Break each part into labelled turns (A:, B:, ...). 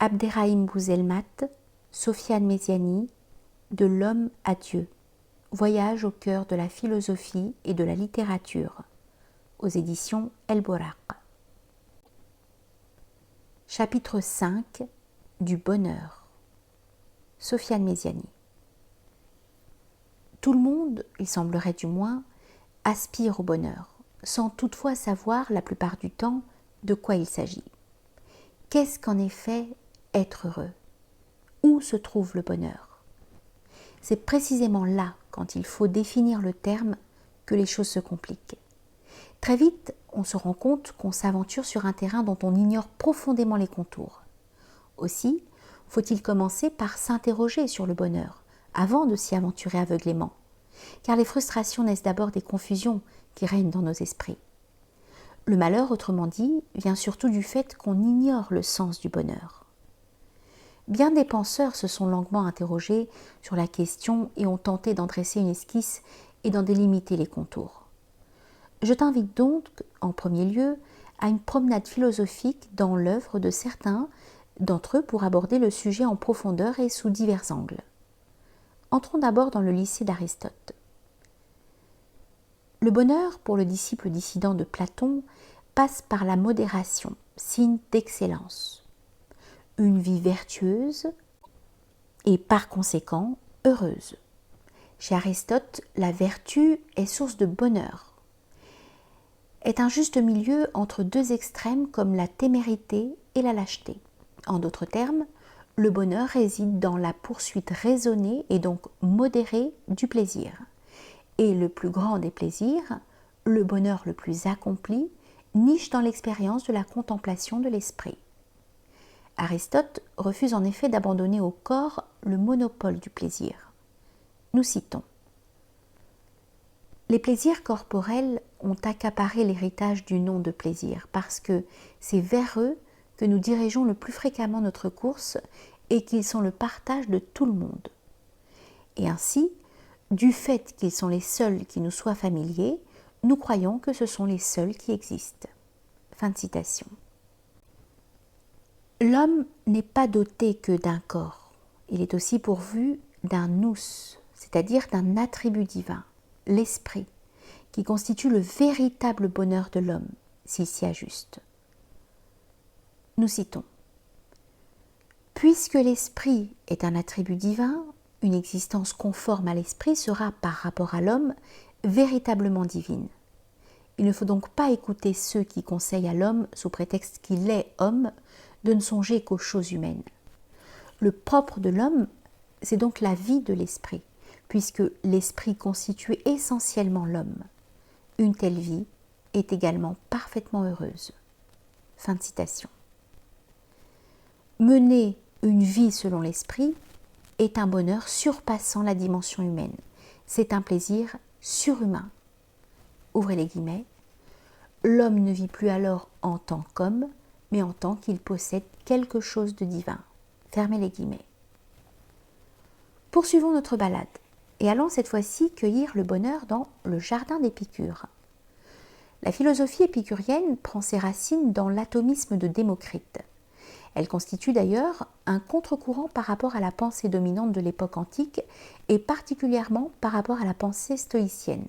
A: Abderrahim Bouzelmat, Sofiane Méziani, De l'homme à Dieu. Voyage au cœur de la philosophie et de la littérature, aux éditions El Boraq. Chapitre 5 du bonheur. Sofiane Méziani. Tout le monde, il semblerait du moins, aspire au bonheur, sans toutefois savoir la plupart du temps de quoi il s'agit. Qu'est-ce qu'en effet être heureux? Où se trouve le bonheur? C'est précisément là, quand il faut définir le terme, que les choses se compliquent. Très vite, on se rend compte qu'on s'aventure sur un terrain dont on ignore profondément les contours. Aussi, faut-il commencer par s'interroger sur le bonheur, avant de s'y aventurer aveuglément, car les frustrations naissent d'abord des confusions qui règnent dans nos esprits. Le malheur, autrement dit, vient surtout du fait qu'on ignore le sens du bonheur. Bien des penseurs se sont longuement interrogés sur la question et ont tenté d'en dresser une esquisse et d'en délimiter les contours. Je t'invite donc, en premier lieu, à une promenade philosophique dans l'œuvre de certains d'entre eux pour aborder le sujet en profondeur et sous divers angles. Entrons d'abord dans le lycée d'Aristote. Le bonheur, pour le disciple dissident de Platon, passe par la modération, signe d'excellence. Une vie vertueuse et par conséquent heureuse. Chez Aristote, la vertu est source de bonheur, est un juste milieu entre deux extrêmes comme la témérité et la lâcheté. En d'autres termes, le bonheur réside dans la poursuite raisonnée et donc modérée du plaisir. Et le plus grand des plaisirs, le bonheur le plus accompli, niche dans l'expérience de la contemplation de l'esprit. Aristote refuse en effet d'abandonner au corps le monopole du plaisir. Nous citons: les plaisirs corporels ont accaparé l'héritage du nom de plaisir parce que c'est vers eux que nous dirigeons le plus fréquemment notre course et qu'ils sont le partage de tout le monde. Et ainsi, du fait qu'ils sont les seuls qui nous soient familiers, nous croyons que ce sont les seuls qui existent. Fin de citation. L'homme n'est pas doté que d'un corps, il est aussi pourvu d'un nous, c'est-à-dire d'un attribut divin, l'esprit, qui constitue le véritable bonheur de l'homme, s'il s'y ajuste. Nous citons: puisque l'esprit est un attribut divin, une existence conforme à l'esprit sera, par rapport à l'homme, véritablement divine. Il ne faut donc pas écouter ceux qui conseillent à l'homme, sous prétexte qu'il est homme, de ne songer qu'aux choses humaines. Le propre de l'homme, c'est donc la vie de l'esprit, puisque l'esprit constitue essentiellement l'homme. Une telle vie est également parfaitement heureuse. Fin de citation. Mener une vie selon l'esprit est un bonheur surpassant la dimension humaine. C'est un plaisir surhumain. Ouvrez les guillemets. L'homme ne vit plus alors en tant qu'homme, mais en tant qu'il possède quelque chose de divin. Fermez les guillemets. Poursuivons notre balade et allons cette fois-ci cueillir le bonheur dans le jardin d'Épicure. La philosophie épicurienne prend ses racines dans l'atomisme de Démocrite. Elle constitue d'ailleurs un contre-courant par rapport à la pensée dominante de l'époque antique et particulièrement par rapport à la pensée stoïcienne.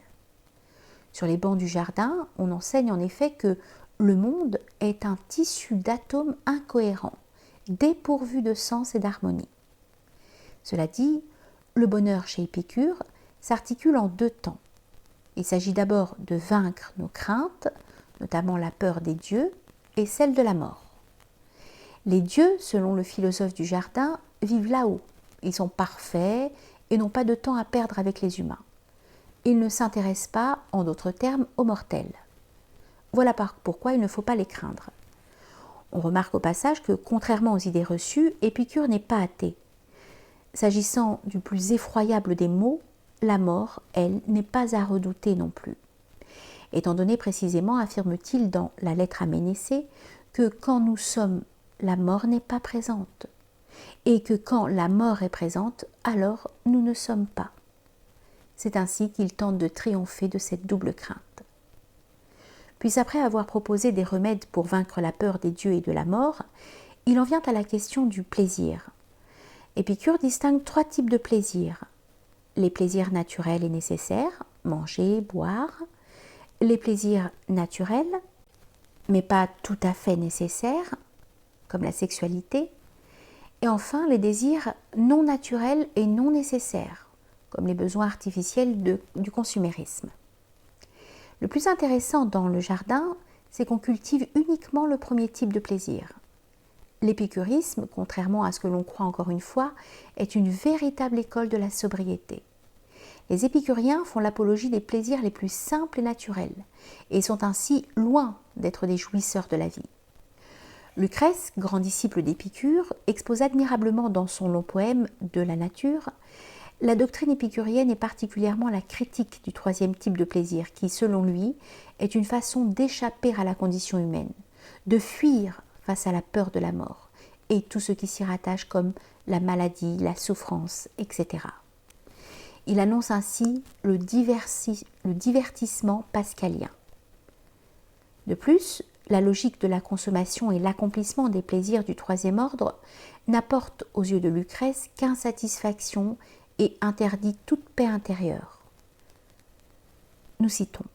A: Sur les bancs du jardin, on enseigne en effet que le monde est un tissu d'atomes incohérents, dépourvus de sens et d'harmonie. Cela dit, le bonheur chez Épicure s'articule en deux temps. Il s'agit d'abord de vaincre nos craintes, notamment la peur des dieux et celle de la mort. Les dieux, selon le philosophe du jardin, vivent là-haut. Ils sont parfaits et n'ont pas de temps à perdre avec les humains. Ils ne s'intéressent pas, en d'autres termes, aux mortels. Voilà pourquoi il ne faut pas les craindre. On remarque au passage que, contrairement aux idées reçues, Épicure n'est pas athée. S'agissant du plus effroyable des maux, la mort, elle, n'est pas à redouter non plus. Étant donné précisément, affirme-t-il dans la lettre à Ménécée, que quand nous sommes, la mort n'est pas présente, et que quand la mort est présente, alors nous ne sommes pas. C'est ainsi qu'il tente de triompher de cette double crainte. Puis après avoir proposé des remèdes pour vaincre la peur des dieux et de la mort, il en vient à la question du plaisir. Épicure distingue 3 types de plaisirs. Les plaisirs naturels et nécessaires, manger, boire. Les plaisirs naturels, mais pas tout à fait nécessaires, comme la sexualité. Et enfin, les désirs non naturels et non nécessaires, comme les besoins artificiels du consumérisme. Le plus intéressant dans le jardin, c'est qu'on cultive uniquement le premier type de plaisir. L'épicurisme, contrairement à ce que l'on croit encore une fois, est une véritable école de la sobriété. Les épicuriens font l'apologie des plaisirs les plus simples et naturels, et sont ainsi loin d'être des jouisseurs de la vie. Lucrèce, grand disciple d'Épicure, expose admirablement dans son long poème « De la nature » la doctrine épicurienne et particulièrement la critique du 3e type de plaisir qui, selon lui, est une façon d'échapper à la condition humaine, de fuir face à la peur de la mort et tout ce qui s'y rattache comme la maladie, la souffrance, etc. Il annonce ainsi le divertissement pascalien. De plus, la logique de la consommation et l'accomplissement des plaisirs du 3e ordre n'apportent aux yeux de Lucrèce qu'insatisfaction et interdit toute paix intérieure. Nous citons :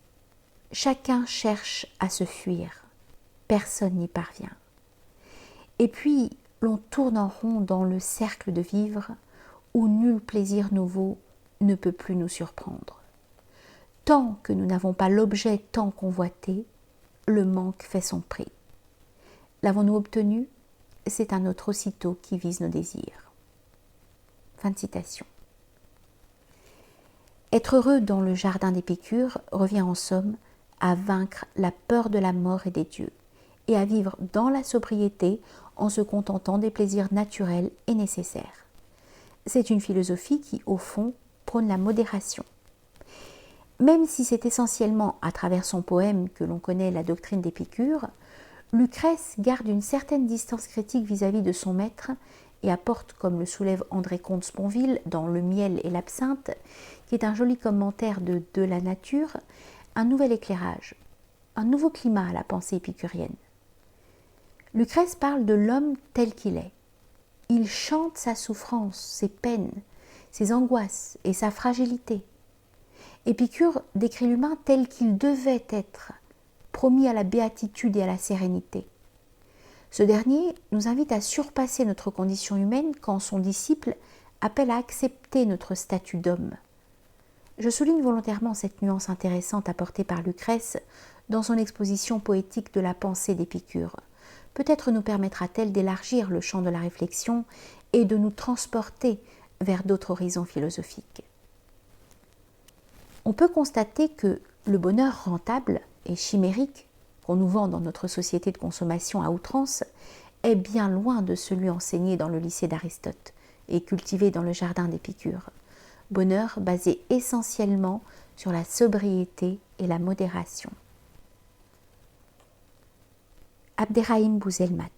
A: « Chacun cherche à se fuir, personne n'y parvient. Et puis l'on tourne en rond dans le cercle de vivre où nul plaisir nouveau ne peut plus nous surprendre. Tant que nous n'avons pas l'objet tant convoité, le manque fait son prix. L'avons-nous obtenu ? C'est un autre aussitôt qui vise nos désirs. » Fin de citation. Être heureux dans le jardin d'Épicure revient en somme à vaincre la peur de la mort et des dieux, et à vivre dans la sobriété en se contentant des plaisirs naturels et nécessaires. C'est une philosophie qui, au fond, prône la modération. Même si c'est essentiellement à travers son poème que l'on connaît la doctrine d'Épicure, Lucrèce garde une certaine distance critique vis-à-vis de son maître et apporte, comme le soulève André Comte-Sponville dans Le miel et l'absinthe, qui est un joli commentaire de la nature, un nouvel éclairage, un nouveau climat à la pensée épicurienne. Lucrèce parle de l'homme tel qu'il est. Il chante sa souffrance, ses peines, ses angoisses et sa fragilité. Épicure décrit l'humain tel qu'il devait être, promis à la béatitude et à la sérénité. Ce dernier nous invite à surpasser notre condition humaine quand son disciple appelle à accepter notre statut d'homme. Je souligne volontairement cette nuance intéressante apportée par Lucrèce dans son exposition poétique de la pensée d'Épicure. Peut-être nous permettra-t-elle d'élargir le champ de la réflexion et de nous transporter vers d'autres horizons philosophiques. On peut constater que le bonheur rentable et chimérique qu'on nous vend dans notre société de consommation à outrance est bien loin de celui enseigné dans le lycée d'Aristote et cultivé dans le jardin d'Épicure. Bonheur basé essentiellement sur la sobriété et la modération. Abderrahim Bouzelmat.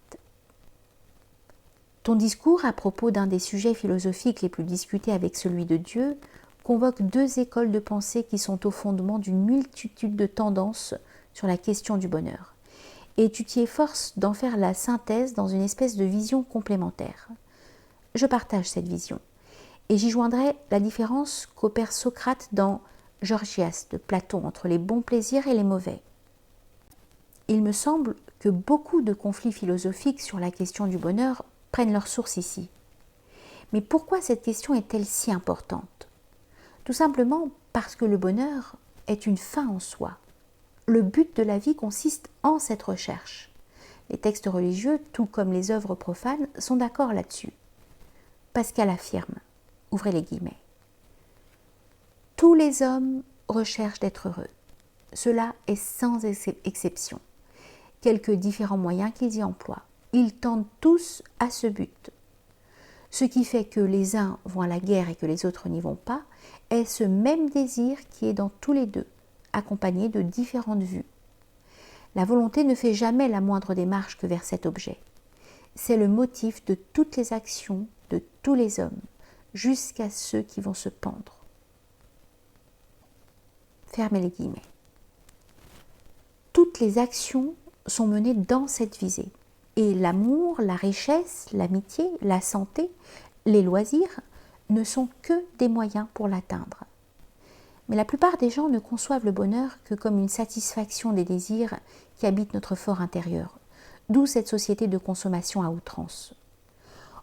A: Ton discours à propos d'un des sujets philosophiques les plus discutés avec celui de Dieu convoque 2 écoles de pensée qui sont au fondement d'une multitude de tendances sur la question du bonheur. Et tu t'y efforces d'en faire la synthèse dans une espèce de vision complémentaire. Je partage cette vision, et j'y joindrai la différence qu'opère Socrate dans Gorgias de Platon entre les bons plaisirs et les mauvais. Il me semble que beaucoup de conflits philosophiques sur la question du bonheur prennent leur source ici. Mais pourquoi cette question est-elle si importante ? Tout simplement parce que le bonheur est une fin en soi. Le but de la vie consiste en cette recherche. Les textes religieux, tout comme les œuvres profanes, sont d'accord là-dessus. Pascal affirme, ouvrez les guillemets, « Tous les hommes recherchent d'être heureux. Cela est sans exception. Quelques différents moyens qu'ils y emploient. Ils tendent tous à ce but. Ce qui fait que les uns vont à la guerre et que les autres n'y vont pas, est ce même désir qui est dans tous les deux, accompagné de différentes vues. La volonté ne fait jamais la moindre démarche que vers cet objet. C'est le motif de toutes les actions de tous les hommes, jusqu'à ceux qui vont se pendre. » Fermez les guillemets. Toutes les actions sont menées dans cette visée. Et l'amour, la richesse, l'amitié, la santé, les loisirs ne sont que des moyens pour l'atteindre. Mais la plupart des gens ne conçoivent le bonheur que comme une satisfaction des désirs qui habitent notre fort intérieur, d'où cette société de consommation à outrance.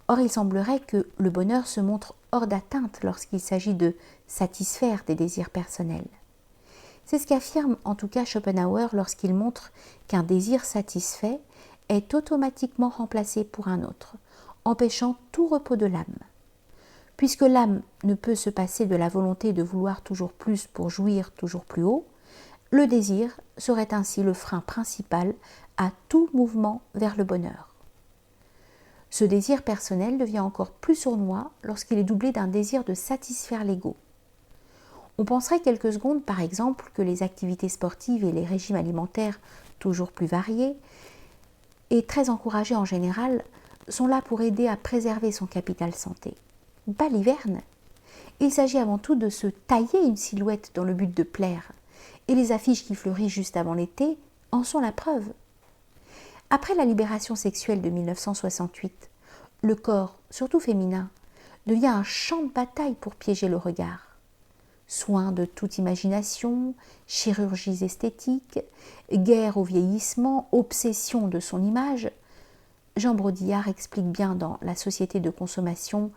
A: Or, il semblerait que le bonheur se montre hors d'atteinte lorsqu'il s'agit de satisfaire des désirs personnels. C'est ce qu'affirme en tout cas Schopenhauer lorsqu'il montre qu'un désir satisfait est automatiquement remplacé pour un autre, empêchant tout repos de l'âme. Puisque l'âme ne peut se passer de la volonté de vouloir toujours plus pour jouir toujours plus haut, le désir serait ainsi le frein principal à tout mouvement vers le bonheur. Ce désir personnel devient encore plus sournois lorsqu'il est doublé d'un désir de satisfaire l'ego. On penserait quelques secondes par exemple que les activités sportives et les régimes alimentaires toujours plus variés et très encouragés en général sont là pour aider à préserver son capital santé. Baliverne. Il s'agit avant tout de se tailler une silhouette dans le but de plaire, et les affiches qui fleurissent juste avant l'été en sont la preuve. Après la libération sexuelle de 1968, le corps, surtout féminin, devient un champ de bataille pour piéger le regard. Soins de toute imagination, chirurgies esthétiques, guerre au vieillissement, obsession de son image. Jean Brodillard explique bien dans La société de consommation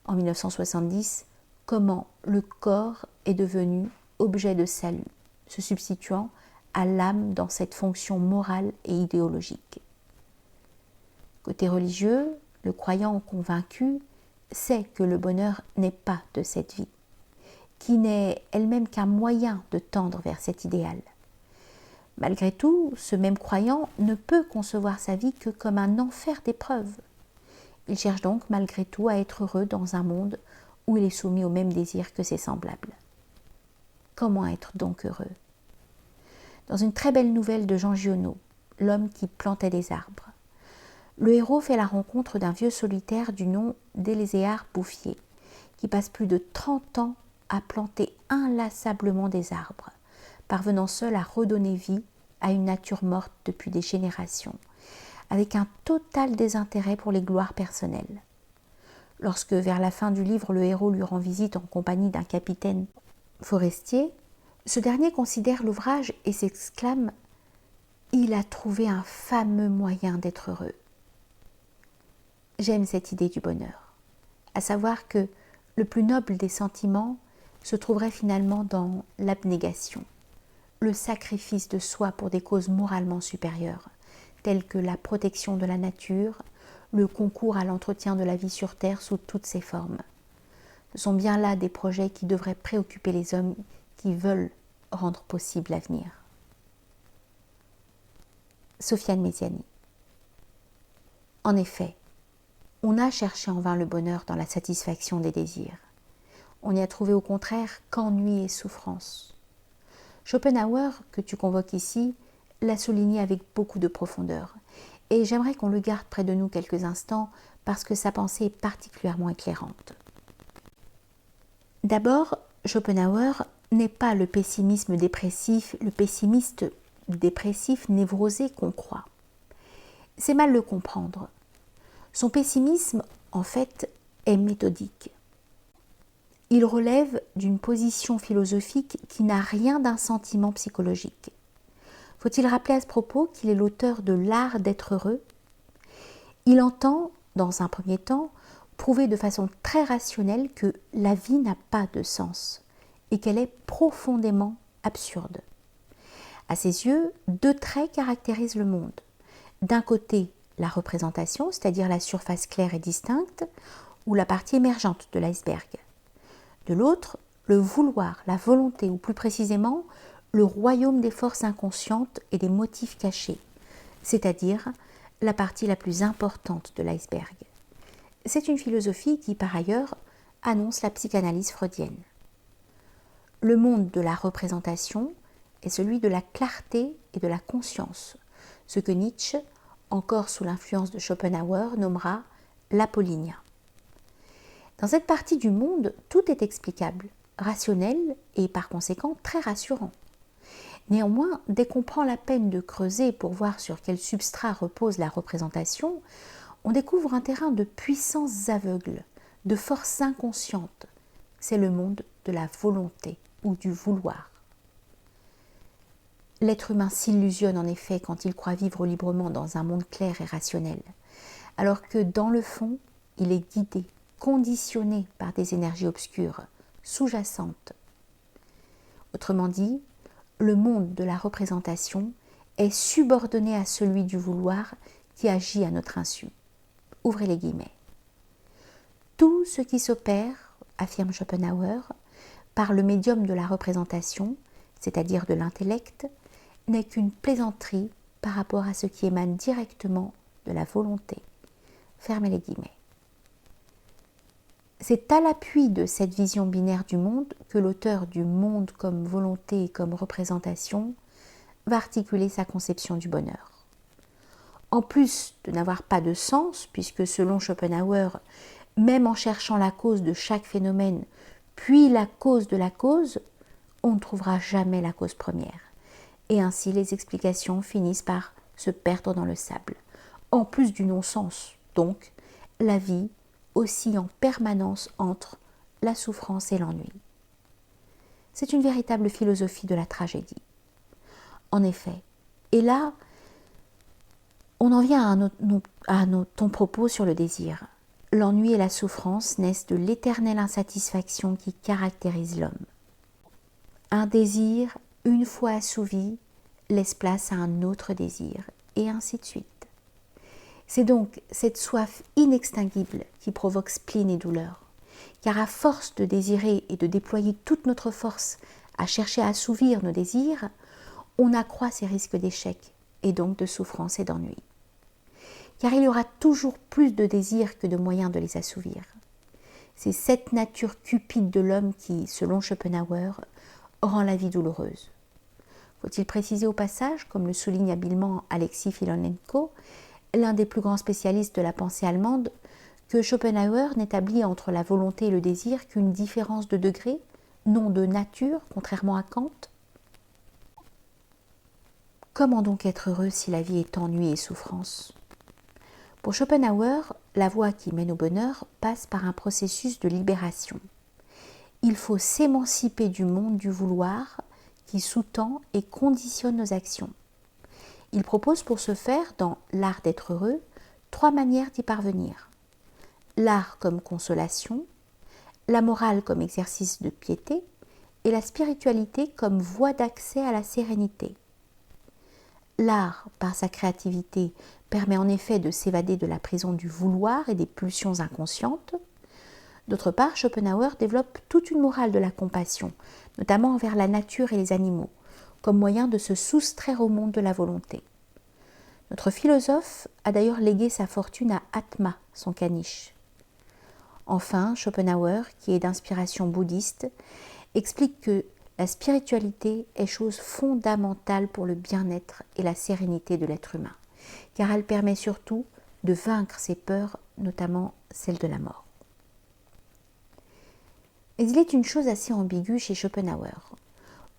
A: en 1970 comment le corps est devenu objet de salut, se substituant à l'âme dans cette fonction morale et idéologique. Côté religieux, le croyant convaincu sait que le bonheur n'est pas de cette vie, qui n'est elle-même qu'un moyen de tendre vers cet idéal. Malgré tout, ce même croyant ne peut concevoir sa vie que comme un enfer d'épreuves. Il cherche donc malgré tout à être heureux dans un monde où il est soumis aux mêmes désirs que ses semblables. Comment être donc heureux ? Dans une très belle nouvelle de Jean Giono, L'homme qui plantait des arbres, le héros fait la rencontre d'un vieux solitaire du nom d'Éléséar Bouffier, qui passe plus de 30 ans à planter inlassablement des arbres, parvenant seul à redonner vie à une nature morte depuis des générations, avec un total désintérêt pour les gloires personnelles. Lorsque, vers la fin du livre, le héros lui rend visite en compagnie d'un capitaine forestier, ce dernier considère l'ouvrage et s'exclame « Il a trouvé un fameux moyen d'être heureux ». J'aime cette idée du bonheur, à savoir que le plus noble des sentiments se trouverait finalement dans l'abnégation, le sacrifice de soi pour des causes moralement supérieures, telles que la protection de la nature, le concours à l'entretien de la vie sur Terre sous toutes ses formes. Ce sont bien là des projets qui devraient préoccuper les hommes qui veulent rendre possible l'avenir. Sofiane Méziani. En effet, on a cherché en vain le bonheur dans la satisfaction des désirs. On n'y a trouvé au contraire qu'ennui et souffrance. Schopenhauer, que tu convoques ici, l'a souligné avec beaucoup de profondeur, et j'aimerais qu'on le garde près de nous quelques instants parce que sa pensée est particulièrement éclairante. D'abord, Schopenhauer n'est pas le pessimisme dépressif, le pessimiste dépressif névrosé qu'on croit. C'est mal le comprendre. Son pessimisme, en fait, est méthodique. Il relève d'une position philosophique qui n'a rien d'un sentiment psychologique. Faut-il rappeler à ce propos qu'il est l'auteur de L'art d'être heureux ? Il entend, dans un premier temps, prouver de façon très rationnelle que la vie n'a pas de sens et qu'elle est profondément absurde. À ses yeux, deux traits caractérisent le monde. D'un côté, la représentation, c'est-à-dire la surface claire et distincte, ou la partie émergente de l'iceberg. De l'autre, le vouloir, la volonté, ou plus précisément, le royaume des forces inconscientes et des motifs cachés, c'est-à-dire la partie la plus importante de l'iceberg. C'est une philosophie qui, par ailleurs, annonce la psychanalyse freudienne. Le monde de la représentation est celui de la clarté et de la conscience, ce que Nietzsche, encore sous l'influence de Schopenhauer, nommera l'apollinia. Dans cette partie du monde, tout est explicable, rationnel et par conséquent très rassurant. Néanmoins, dès qu'on prend la peine de creuser pour voir sur quel substrat repose la représentation, on découvre un terrain de puissances aveugles, de forces inconscientes. C'est le monde de la volonté ou du vouloir. L'être humain s'illusionne en effet quand il croit vivre librement dans un monde clair et rationnel, alors que dans le fond, il est guidé, conditionné par des énergies obscures, sous-jacentes. Autrement dit, le monde de la représentation est subordonné à celui du vouloir qui agit à notre insu. Ouvrez les guillemets. Tout ce qui s'opère, affirme Schopenhauer, par le médium de la représentation, c'est-à-dire de l'intellect, n'est qu'une plaisanterie par rapport à ce qui émane directement de la volonté. Fermez les guillemets. C'est à l'appui de cette vision binaire du monde que l'auteur du monde comme volonté et comme représentation va articuler sa conception du bonheur. En plus de n'avoir pas de sens, puisque selon Schopenhauer, même en cherchant la cause de chaque phénomène, puis la cause de la cause, on ne trouvera jamais la cause première. Et ainsi les explications finissent par se perdre dans le sable. En plus du non-sens, donc, la vie oscille en permanence entre la souffrance et l'ennui. C'est une véritable philosophie de la tragédie. En effet, et là, on en vient à ton propos sur le désir. L'ennui et la souffrance naissent de l'éternelle insatisfaction qui caractérise l'homme. Un désir, une fois assouvi, laisse place à un autre désir, et ainsi de suite. C'est donc cette soif inextinguible qui provoque spleen et douleur, car à force de désirer et de déployer toute notre force à chercher à assouvir nos désirs, on accroît ses risques d'échec, et donc de souffrance et d'ennui. Car il y aura toujours plus de désirs que de moyens de les assouvir. C'est cette nature cupide de l'homme qui, selon Schopenhauer, rend la vie douloureuse. Faut-il préciser au passage, comme le souligne habilement Alexis Filonenko, l'un des plus grands spécialistes de la pensée allemande, que Schopenhauer n'établit entre la volonté et le désir qu'une différence de degré, non de nature, contrairement à Kant. Comment donc être heureux si la vie est ennui et souffrance ? Pour Schopenhauer, la voie qui mène au bonheur passe par un processus de libération. Il faut s'émanciper du monde du vouloir qui sous-tend et conditionne nos actions. Il propose pour ce faire, dans L'art d'être heureux, 3 manières d'y parvenir. L'art comme consolation, la morale comme exercice de piété et la spiritualité comme voie d'accès à la sérénité. L'art, par sa créativité, permet en effet de s'évader de la prison du vouloir et des pulsions inconscientes. D'autre part, Schopenhauer développe toute une morale de la compassion, notamment envers la nature et les animaux, comme moyen de se soustraire au monde de la volonté. Notre philosophe a d'ailleurs légué sa fortune à Atma, son caniche. Enfin, Schopenhauer, qui est d'inspiration bouddhiste, explique que la spiritualité est chose fondamentale pour le bien-être et la sérénité de l'être humain, car elle permet surtout de vaincre ses peurs, notamment celle de la mort. Mais il est une chose assez ambiguë chez Schopenhauer.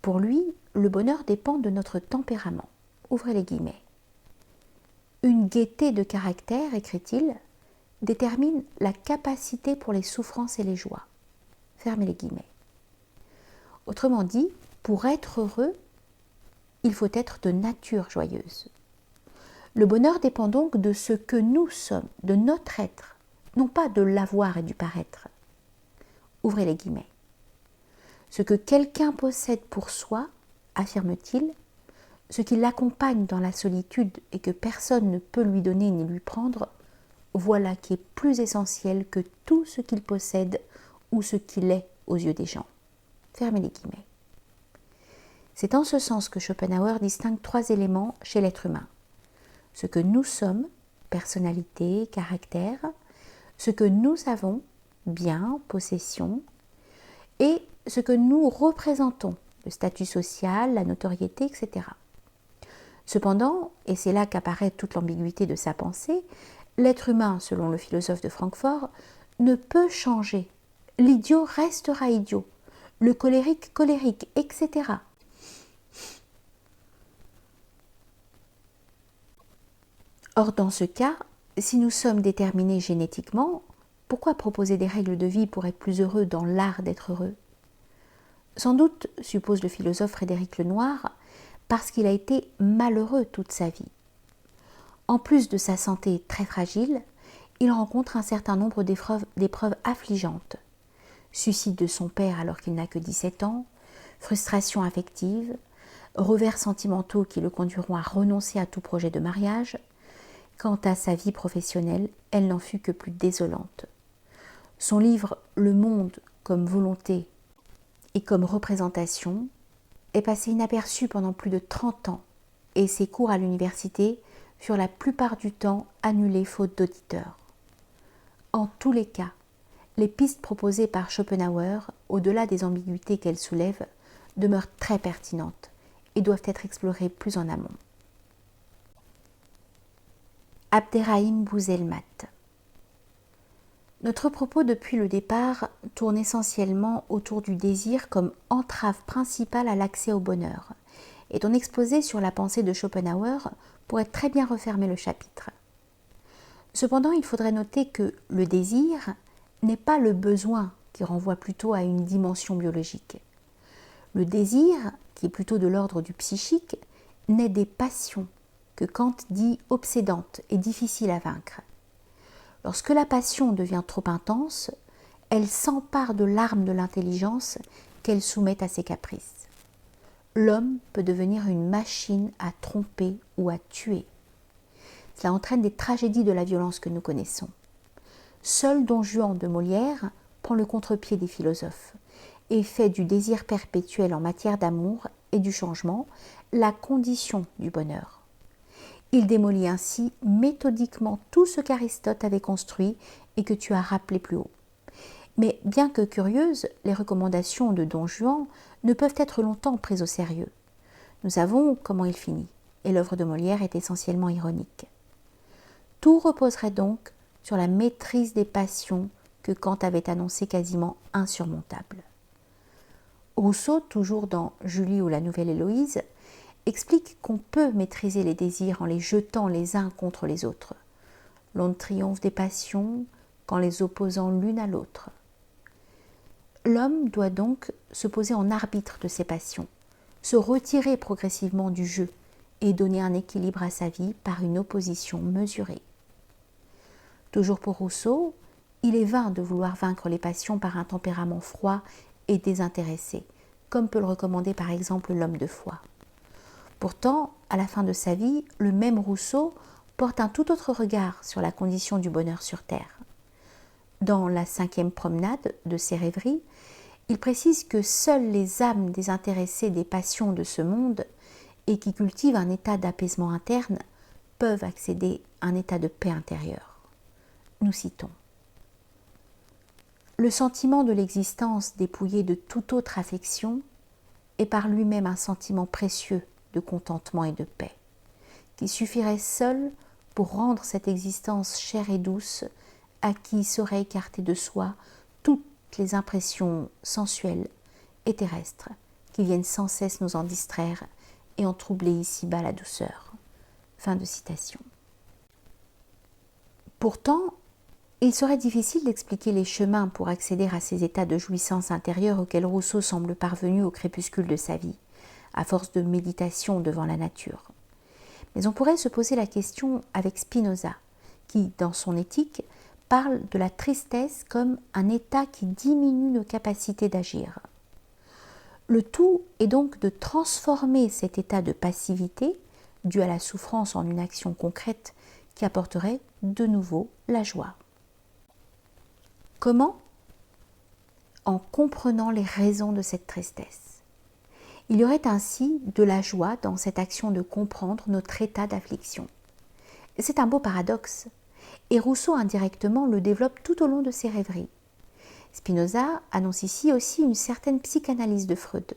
A: Pour lui, le bonheur dépend de notre tempérament. Ouvrez les guillemets. Une gaieté de caractère, écrit-il, détermine la capacité pour les souffrances et les joies. Fermez les guillemets. Autrement dit, pour être heureux, il faut être de nature joyeuse. Le bonheur dépend donc de ce que nous sommes, de notre être, non pas de l'avoir et du paraître. Ouvrez les guillemets. Ce que quelqu'un possède pour soi, affirme-t-il, ce qui l'accompagne dans la solitude et que personne ne peut lui donner ni lui prendre, voilà qui est plus essentiel que tout ce qu'il possède ou ce qu'il est aux yeux des gens. Fermez les guillemets. C'est en ce sens que Schopenhauer distingue 3 éléments chez l'être humain. Ce que nous sommes, personnalité, caractère, ce que nous avons, bien, possession, et ce que nous représentons, le statut social, la notoriété, etc. Cependant, et c'est là qu'apparaît toute l'ambiguïté de sa pensée, l'être humain, selon le philosophe de Francfort, ne peut changer. L'idiot restera idiot, le colérique colérique, etc. Or, dans ce cas, si nous sommes déterminés génétiquement, pourquoi proposer des règles de vie pour être plus heureux dans l'art d'être heureux? Sans doute, suppose le philosophe Frédéric Lenoir, parce qu'il a été malheureux toute sa vie. En plus de sa santé très fragile, il rencontre un certain nombre d'épreuves affligeantes. Suicide de son père alors qu'il n'a que 17 ans, frustration affective, revers sentimentaux qui le conduiront à renoncer à tout projet de mariage. Quant à sa vie professionnelle, elle n'en fut que plus désolante. Son livre Le monde comme volonté et comme représentation est passé inaperçu pendant plus de 30 ans et ses cours à l'université furent la plupart du temps annulés faute d'auditeurs. En tous les cas, les pistes proposées par Schopenhauer, au-delà des ambiguïtés qu'elles soulèvent, demeurent très pertinentes et doivent être explorées plus en amont. Abderrahim Bouzelmat. Notre propos depuis le départ tourne essentiellement autour du désir comme entrave principale à l'accès au bonheur, et ton exposé sur la pensée de Schopenhauer pourrait très bien refermer le chapitre. Cependant, il faudrait noter que le désir n'est pas le besoin qui renvoie plutôt à une dimension biologique. Le désir, qui est plutôt de l'ordre du psychique, naît des passions que Kant dit obsédantes et difficiles à vaincre. Lorsque la passion devient trop intense, elle s'empare de l'arme de l'intelligence qu'elle soumet à ses caprices. L'homme peut devenir une machine à tromper ou à tuer. Cela entraîne des tragédies de la violence que nous connaissons. Seul Don Juan de Molière prend le contre-pied des philosophes et fait du désir perpétuel en matière d'amour et du changement la condition du bonheur. Il démolit ainsi méthodiquement tout ce qu'Aristote avait construit et que tu as rappelé plus haut. Mais bien que curieuses, les recommandations de Don Juan ne peuvent être longtemps prises au sérieux. Nous savons comment il finit, et l'œuvre de Molière est essentiellement ironique. Tout reposerait donc sur la maîtrise des passions que Kant avait annoncée quasiment insurmontable. Rousseau, toujours dans Julie ou la Nouvelle Héloïse, explique qu'on peut maîtriser les désirs en les jetant les uns contre les autres. L'on triomphe des passions qu'en les opposant l'une à l'autre. L'homme doit donc se poser en arbitre de ses passions, se retirer progressivement du jeu et donner un équilibre à sa vie par une opposition mesurée. Toujours pour Rousseau, il est vain de vouloir vaincre les passions par un tempérament froid et désintéressé, comme peut le recommander par exemple l'homme de foi. Pourtant, à la fin de sa vie, le même Rousseau porte un tout autre regard sur la condition du bonheur sur Terre. Dans la 5e promenade de ses rêveries, il précise que seules les âmes désintéressées des passions de ce monde et qui cultivent un état d'apaisement interne peuvent accéder à un état de paix intérieure. Nous citons. Le sentiment de l'existence dépouillé de toute autre affection est par lui-même un sentiment précieux de contentement et de paix, qui suffirait seul pour rendre cette existence chère et douce à qui saurait écarter de soi toutes les impressions sensuelles et terrestres qui viennent sans cesse nous en distraire et en troubler ici-bas la douceur. Fin de citation. Pourtant, il serait difficile d'expliquer les chemins pour accéder à ces états de jouissance intérieure auxquels Rousseau semble parvenu au crépuscule de sa vie, à force de méditation devant la nature. Mais on pourrait se poser la question avec Spinoza, qui, dans son éthique, parle de la tristesse comme un état qui diminue nos capacités d'agir. Le tout est donc de transformer cet état de passivité, dû à la souffrance, en une action concrète qui apporterait de nouveau la joie. Comment ? En comprenant les raisons de cette tristesse. Il y aurait ainsi de la joie dans cette action de comprendre notre état d'affliction. C'est un beau paradoxe, et Rousseau indirectement le développe tout au long de ses rêveries. Spinoza annonce ici aussi une certaine psychanalyse de Freud,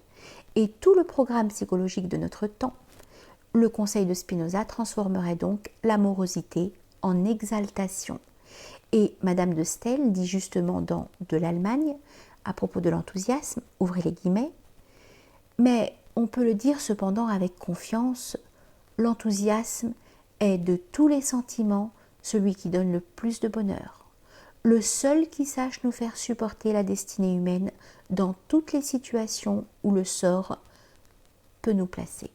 A: et tout le programme psychologique de notre temps. Le conseil de Spinoza transformerait donc l'amorosité en exaltation. Et Madame de Staël dit justement dans De l'Allemagne, à propos de l'enthousiasme, ouvrez les guillemets, mais on peut le dire cependant avec confiance, l'enthousiasme est de tous les sentiments celui qui donne le plus de bonheur, le seul qui sache nous faire supporter la destinée humaine dans toutes les situations où le sort peut nous placer. »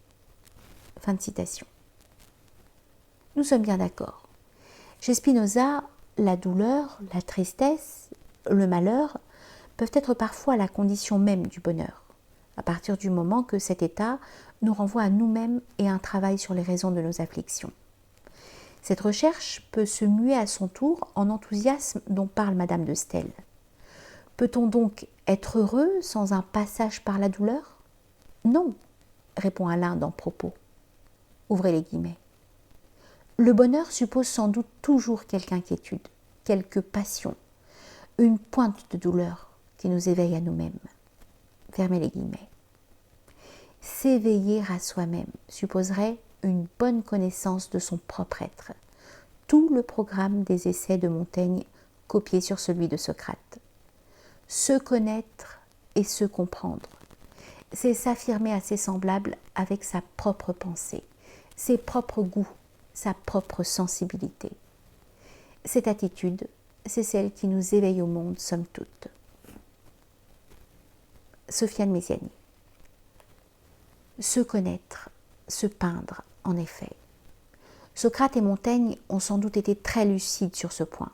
A: Fin de citation. Nous sommes bien d'accord. Chez Spinoza, la douleur, la tristesse, le malheur peuvent être parfois la condition même du bonheur, à partir du moment que cet état nous renvoie à nous-mêmes et à un travail sur les raisons de nos afflictions. Cette recherche peut se muer à son tour en enthousiasme dont parle Madame de Staël. Peut-on donc être heureux sans un passage par la douleur ? Non, répond Alain dans Propos. Ouvrez les guillemets. Le bonheur suppose sans doute toujours quelque inquiétude, quelque passion, une pointe de douleur qui nous éveille à nous-mêmes. Fermez les guillemets. S'éveiller à soi-même supposerait une bonne connaissance de son propre être. Tout le programme des essais de Montaigne copié sur celui de Socrate. Se connaître et se comprendre, c'est s'affirmer à ses semblables avec sa propre pensée, ses propres goûts, sa propre sensibilité. Cette attitude, c'est celle qui nous éveille au monde, somme toute. Sofiane Messiani. Se connaître, se peindre, en effet. Socrate et Montaigne ont sans doute été très lucides sur ce point,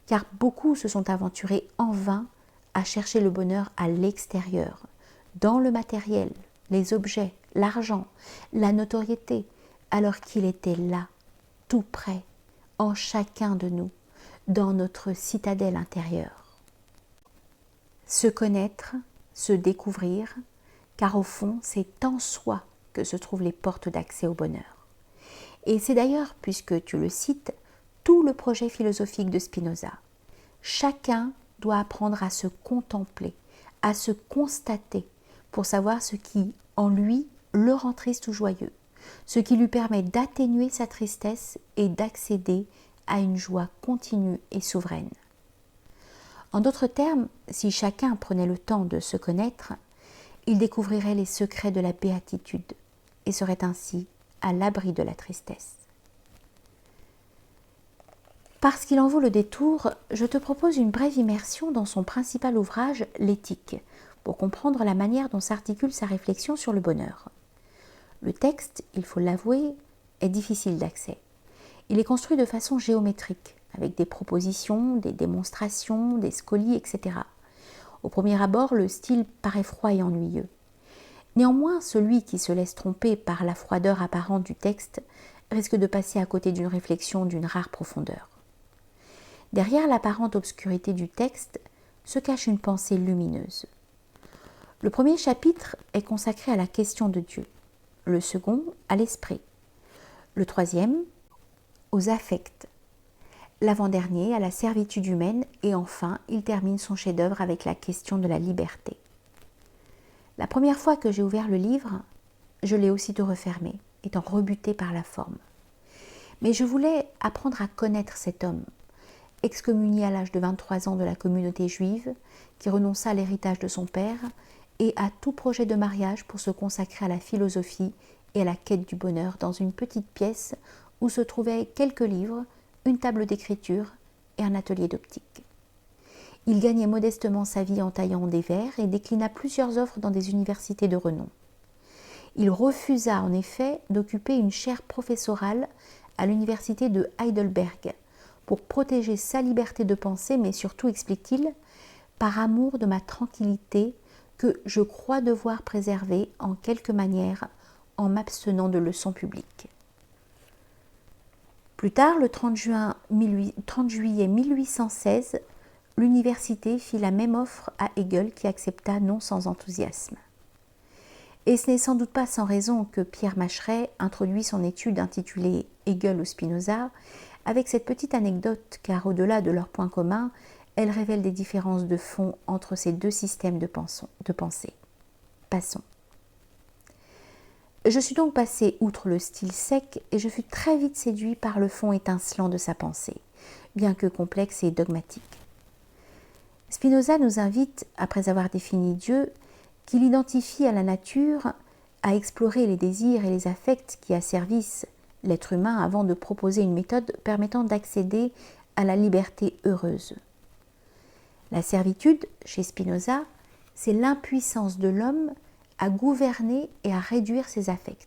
A: car beaucoup se sont aventurés en vain à chercher le bonheur à l'extérieur, dans le matériel, les objets, l'argent, la notoriété, alors qu'il était là, tout près, en chacun de nous, dans notre citadelle intérieure. Se connaître, se découvrir, car au fond, c'est en soi que se trouvent les portes d'accès au bonheur. Et c'est d'ailleurs, puisque tu le cites, tout le projet philosophique de Spinoza. Chacun doit apprendre à se contempler, à se constater, pour savoir ce qui, en lui, le rend triste ou joyeux, ce qui lui permet d'atténuer sa tristesse et d'accéder à une joie continue et souveraine. En d'autres termes, si chacun prenait le temps de se connaître, il découvrirait les secrets de la béatitude et serait ainsi à l'abri de la tristesse. Parce qu'il en vaut le détour, je te propose une brève immersion dans son principal ouvrage, l'Éthique, pour comprendre la manière dont s'articule sa réflexion sur le bonheur. Le texte, il faut l'avouer, est difficile d'accès. Il est construit de façon géométrique, avec des propositions, des démonstrations, des scolies, etc. Au premier abord, le style paraît froid et ennuyeux. Néanmoins, celui qui se laisse tromper par la froideur apparente du texte risque de passer à côté d'une réflexion d'une rare profondeur. Derrière l'apparente obscurité du texte se cache une pensée lumineuse. Le premier chapitre est consacré à la question de Dieu, le second à l'esprit, le troisième aux affects, l'avant-dernier à la servitude humaine et enfin il termine son chef-d'œuvre avec la question de la liberté. La première fois que j'ai ouvert le livre, je l'ai aussitôt refermé, étant rebuté par la forme. Mais je voulais apprendre à connaître cet homme, excommunié à l'âge de 23 ans de la communauté juive, qui renonça à l'héritage de son père et à tout projet de mariage pour se consacrer à la philosophie et à la quête du bonheur dans une petite pièce où se trouvaient quelques livres, une table d'écriture et un atelier d'optique. Il gagnait modestement sa vie en taillant des vers et déclina plusieurs offres dans des universités de renom. Il refusa en effet d'occuper une chaire professorale à l'université de Heidelberg pour protéger sa liberté de penser, mais surtout, explique-t-il, par amour de ma tranquillité que je crois devoir préserver en quelque manière en m'abstenant de leçons publiques. Plus tard, le 30 juillet 1816, l'université fit la même offre à Hegel qui accepta non sans enthousiasme. Et ce n'est sans doute pas sans raison que Pierre Macheret introduit son étude intitulée Hegel ou Spinoza avec cette petite anecdote car au-delà de leurs points communs, elle révèle des différences de fond entre ces deux systèmes de pensée. Passons. Je suis donc passé outre le style sec et je fus très vite séduit par le fond étincelant de sa pensée, bien que complexe et dogmatique. Spinoza nous invite, après avoir défini Dieu, qu'il identifie à la nature, à explorer les désirs et les affects qui asservissent l'être humain avant de proposer une méthode permettant d'accéder à la liberté heureuse. La servitude, chez Spinoza, c'est l'impuissance de l'homme à gouverner et à réduire ses affects.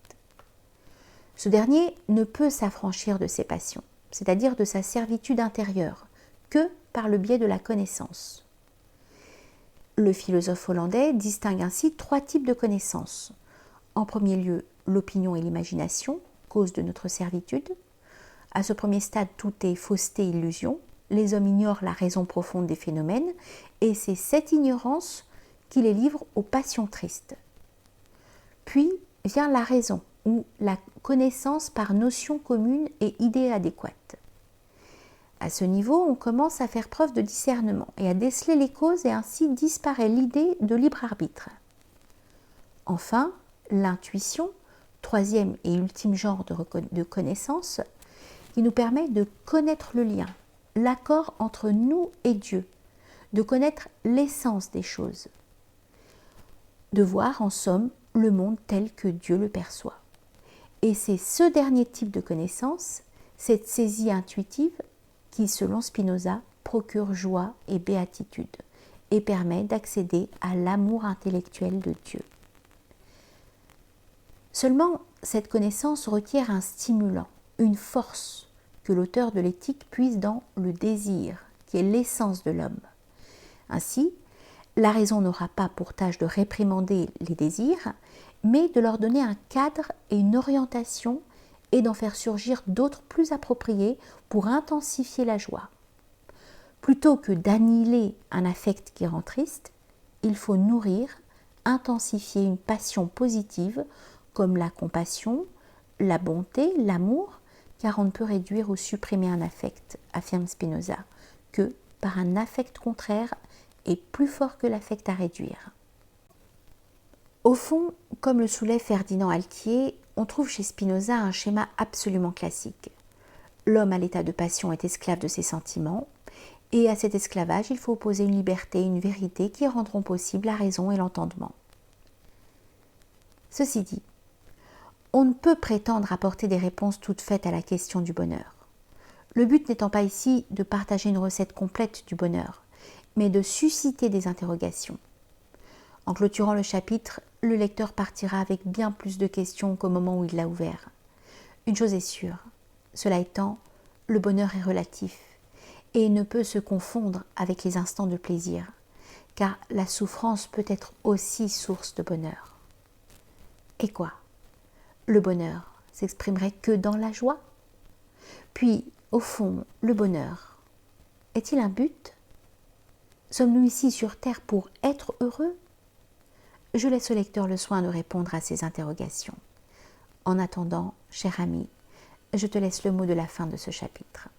A: Ce dernier ne peut s'affranchir de ses passions, c'est-à-dire de sa servitude intérieure, que par le biais de la connaissance. Le philosophe hollandais distingue ainsi 3 types de connaissances. En premier lieu, l'opinion et l'imagination, cause de notre servitude. À ce premier stade, tout est fausseté, illusion. Les hommes ignorent la raison profonde des phénomènes et c'est cette ignorance qui les livre aux passions tristes. Puis vient la raison, ou la connaissance par notion commune et idée adéquate. À ce niveau, on commence à faire preuve de discernement et à déceler les causes et ainsi disparaît l'idée de libre arbitre. Enfin, l'intuition, 3e et ultime genre de connaissance, qui nous permet de connaître le lien, l'accord entre nous et Dieu, de connaître l'essence des choses, de voir en somme le monde tel que Dieu le perçoit. Et c'est ce dernier type de connaissance, cette saisie intuitive, qui, selon Spinoza, procure joie et béatitude et permet d'accéder à l'amour intellectuel de Dieu. Seulement, cette connaissance requiert un stimulant, une force que l'auteur de l'éthique puise dans le désir, qui est l'essence de l'homme. Ainsi, la raison n'aura pas pour tâche de réprimander les désirs, mais de leur donner un cadre et une orientation et d'en faire surgir d'autres plus appropriés pour intensifier la joie. Plutôt que d'annihiler un affect qui rend triste, il faut nourrir, intensifier une passion positive comme la compassion, la bonté, l'amour, car on ne peut réduire ou supprimer un affect, affirme Spinoza, que par un affect contraire et plus fort que l'affect à réduire. Au fond, comme le soulève Ferdinand Alquier, on trouve chez Spinoza un schéma absolument classique. L'homme à l'état de passion est esclave de ses sentiments, et à cet esclavage, il faut opposer une liberté et une vérité qui rendront possible la raison et l'entendement. Ceci dit, on ne peut prétendre apporter des réponses toutes faites à la question du bonheur. Le but n'étant pas ici de partager une recette complète du bonheur, mais de susciter des interrogations. En clôturant le chapitre, le lecteur partira avec bien plus de questions qu'au moment où il l'a ouvert. Une chose est sûre, cela étant, le bonheur est relatif et ne peut se confondre avec les instants de plaisir, car la souffrance peut être aussi source de bonheur. Et quoi ? Le bonheur s'exprimerait que dans la joie ? Puis, au fond, le bonheur, est-il un but ? Sommes-nous ici sur terre pour être heureux ? Je laisse au lecteur le soin de répondre à ces interrogations. En attendant, cher ami, je te laisse le mot de la fin de ce chapitre.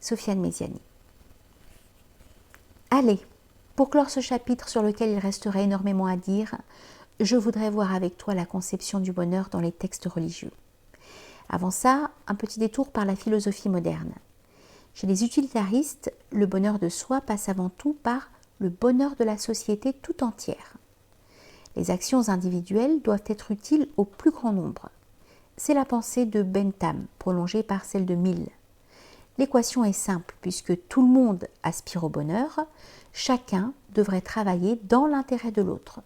A: Sofiane Méziani. Allez, pour clore ce chapitre sur lequel il resterait énormément à dire, je voudrais voir avec toi la conception du bonheur dans les textes religieux. Avant ça, un petit détour par la philosophie moderne. Chez les utilitaristes, le bonheur de soi passe avant tout par le bonheur de la société tout entière. Les actions individuelles doivent être utiles au plus grand nombre. C'est la pensée de Bentham, prolongée par celle de Mill. L'équation est simple, puisque tout le monde aspire au bonheur, chacun devrait travailler dans l'intérêt de l'autre.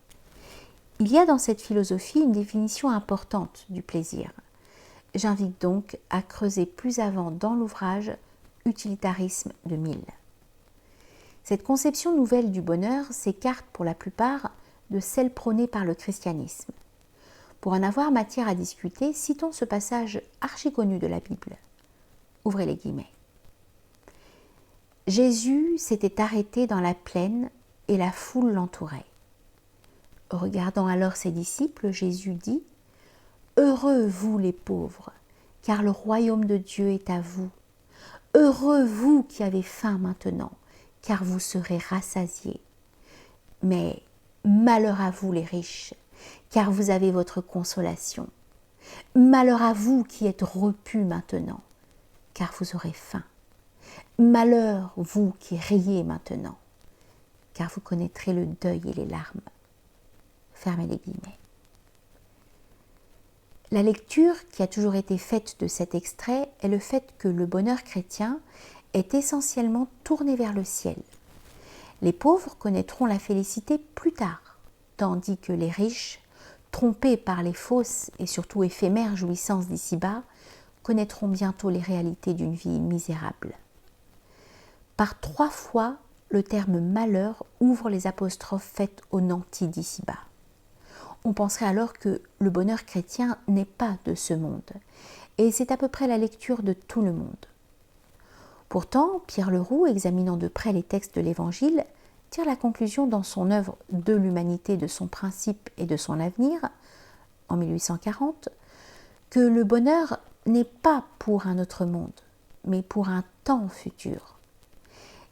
A: Il y a dans cette philosophie une définition importante du plaisir. J'invite donc à creuser plus avant dans l'ouvrage Utilitarisme de Mill. Cette conception nouvelle du bonheur s'écarte pour la plupart de celle prônée par le christianisme. Pour en avoir matière à discuter, citons ce passage archi-connu de la Bible. Ouvrez les guillemets. Jésus s'était arrêté dans la plaine et la foule l'entourait. Regardant alors ses disciples, Jésus dit « Heureux vous les pauvres, car le royaume de Dieu est à vous. Heureux vous qui avez faim maintenant, car vous serez rassasiés. Mais malheur à vous les riches, car vous avez votre consolation. Malheur à vous qui êtes repus maintenant, car vous aurez faim. Malheur vous qui riez maintenant, car vous connaîtrez le deuil et les larmes. » Fermez les guillemets. La lecture qui a toujours été faite de cet extrait est le fait que le bonheur chrétien est essentiellement tourné vers le ciel. Les pauvres connaîtront la félicité plus tard, tandis que les riches, trompés par les fausses et surtout éphémères jouissances d'ici-bas, connaîtront bientôt les réalités d'une vie misérable. Par 3 fois, le terme malheur ouvre les apostrophes faites aux nantis d'ici-bas. On penserait alors que le bonheur chrétien n'est pas de ce monde, et c'est à peu près la lecture de tout le monde. Pourtant, Pierre Leroux, examinant de près les textes de l'Évangile, tire la conclusion dans son œuvre De l'humanité, de son principe et de son avenir, en 1840, que le bonheur n'est pas pour un autre monde, mais pour un temps futur.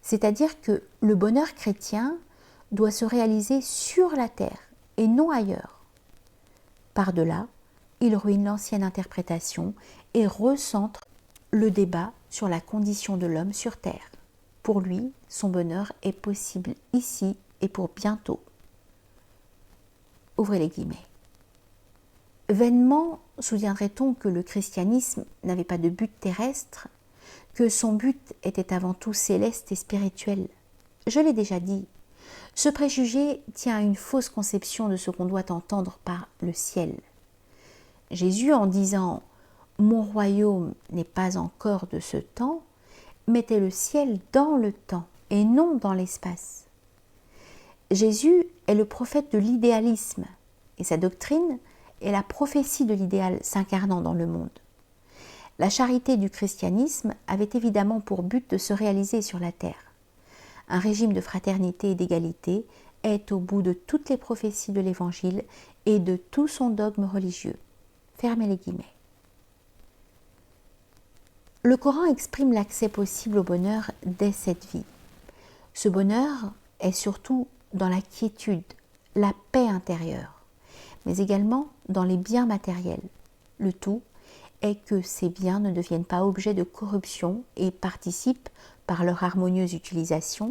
A: C'est-à-dire que le bonheur chrétien doit se réaliser sur la terre et non ailleurs. Par-delà, il ruine l'ancienne interprétation et recentre le débat sur la condition de l'homme sur terre. Pour lui, son bonheur est possible ici et pour bientôt. Ouvrez les guillemets. Vainement soutiendrait-on que le christianisme n'avait pas de but terrestre, que son but était avant tout céleste et spirituel. Je l'ai déjà dit, ce préjugé tient à une fausse conception de ce qu'on doit entendre par le ciel. Jésus, en disant « Mon royaume n'est pas encore de ce temps », mettait le ciel dans le temps et non dans l'espace. Jésus est le prophète de l'idéalisme et sa doctrine est la prophétie de l'idéal s'incarnant dans le monde. La charité du christianisme avait évidemment pour but de se réaliser sur la terre. Un régime de fraternité et d'égalité est au bout de toutes les prophéties de l'Évangile et de tout son dogme religieux. Fermez les guillemets. Le Coran exprime l'accès possible au bonheur dès cette vie. Ce bonheur est surtout dans la quiétude, la paix intérieure, mais également dans les biens matériels. Le tout est que ces biens ne deviennent pas objet de corruption et participent, par leur harmonieuse utilisation,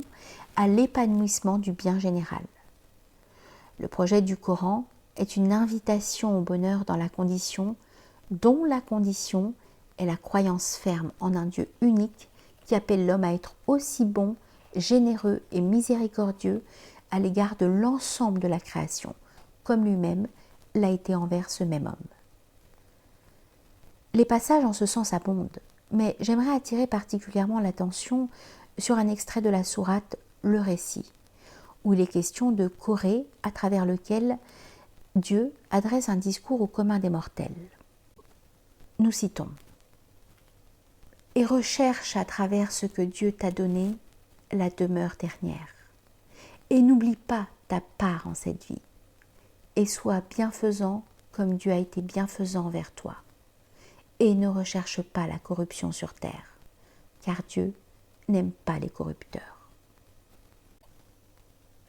A: à l'épanouissement du bien général. Le projet du Coran est une invitation au bonheur dans la condition, dont la condition est la croyance ferme en un Dieu unique qui appelle l'homme à être aussi bon, généreux et miséricordieux à l'égard de l'ensemble de la création, comme lui-même l'a été envers ce même homme. Les passages en ce sens abondent, mais j'aimerais attirer particulièrement l'attention sur un extrait de la sourate Le Récit, où il est question de Corée à travers lequel Dieu adresse un discours au commun des mortels. Nous citons « Et recherche à travers ce que Dieu t'a donné la demeure dernière, et n'oublie pas ta part en cette vie, et sois bienfaisant comme Dieu a été bienfaisant envers toi, et ne recherche pas la corruption sur terre, car Dieu n'aime pas les corrupteurs. »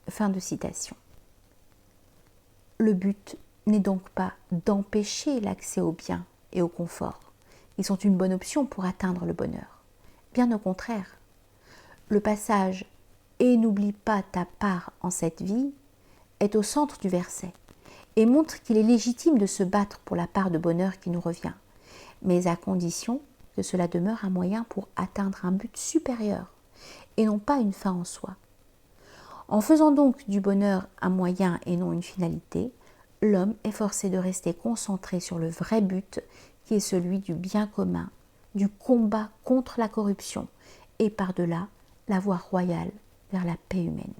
A: Fin de citation. Le but n'est donc pas d'empêcher l'accès aux biens et au confort. Ils sont une bonne option pour atteindre le bonheur. Bien au contraire, le passage « et n'oublie pas ta part en cette vie » est au centre du verset et montre qu'il est légitime de se battre pour la part de bonheur qui nous revient, mais à condition que cela demeure un moyen pour atteindre un but supérieur et non pas une fin en soi. En faisant donc du bonheur un moyen et non une finalité, l'homme est forcé de rester concentré sur le vrai but qui est celui du bien commun, du combat contre la corruption et par-delà la voie royale vers la paix humaine.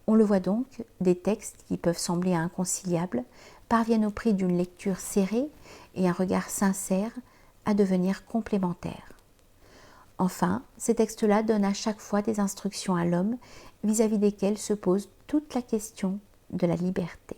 A: On le voit donc, des textes qui peuvent sembler inconciliables parviennent au prix d'une lecture serrée et un regard sincère à devenir complémentaires. Enfin, ces textes-là donnent à chaque fois des instructions à l'homme vis-à-vis desquelles se pose toute la question de la liberté.